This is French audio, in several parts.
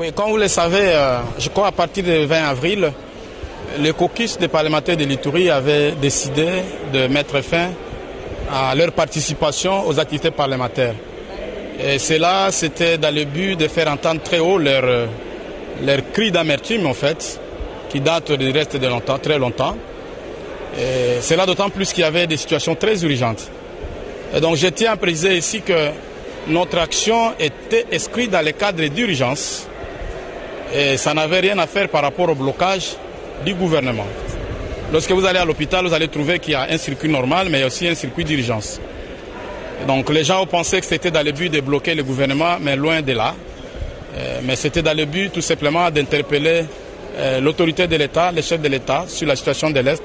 Oui, comme vous le savez, je crois à partir du 20 avril, le caucus des parlementaires de l'Ituri avait décidé de mettre fin à leur participation aux activités parlementaires. Et cela, c'était dans le but de faire entendre très haut leur cri d'amertume, en fait, qui date du reste de longtemps, très longtemps. Et cela d'autant plus qu'il y avait des situations très urgentes. Et donc je tiens à préciser ici que notre action était inscrite dans le cadre d'urgence et ça n'avait rien à faire par rapport au blocage du gouvernement. Lorsque vous allez à l'hôpital, vous allez trouver qu'il y a un circuit normal, mais il y a aussi un circuit d'urgence. Donc les gens ont pensé que c'était dans le but de bloquer le gouvernement, mais loin de là. Mais c'était dans le but tout simplement d'interpeller l'autorité de l'État, le chef de l'État, sur la situation de l'Est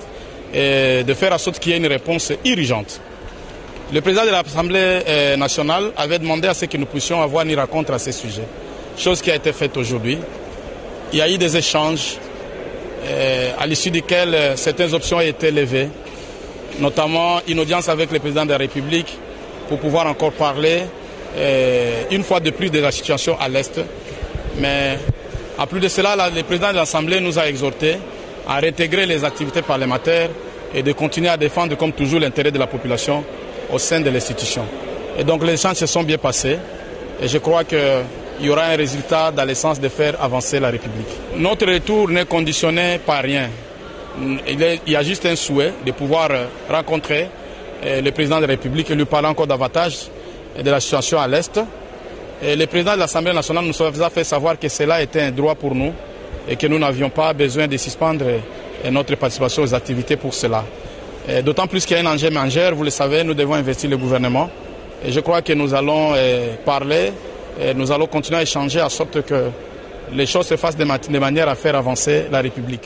et de faire en sorte qu'il y ait une réponse urgente. Le président de l'Assemblée nationale avait demandé à ce que nous puissions avoir une rencontre à ce sujet, chose qui a été faite aujourd'hui. Il y a eu des échanges à l'issue desquels certaines options ont été levées, notamment une audience avec le président de la République pour pouvoir encore parler une fois de plus de la situation à l'Est. Mais en plus de cela, le président de l'Assemblée nous a exhortés à réintégrer les activités parlementaires et de continuer à défendre comme toujours l'intérêt de la population au sein de l'institution. Et donc les échanges se sont bien passés et je crois qu'il y aura un résultat dans le sens de faire avancer la République. Notre retour n'est conditionné par rien. Il y a juste un souhait de pouvoir rencontrer le président de la République et lui parler encore davantage de la situation à l'Est. Et le président de l'Assemblée nationale nous a fait savoir que cela était un droit pour nous et que nous n'avions pas besoin de suspendre notre participation aux activités pour cela. D'autant plus qu'il y a un enjeu majeur, vous le savez, nous devons investir le gouvernement. Et je crois que nous allons parler, et nous allons continuer à échanger en sorte que les choses se fassent de manière à faire avancer la République.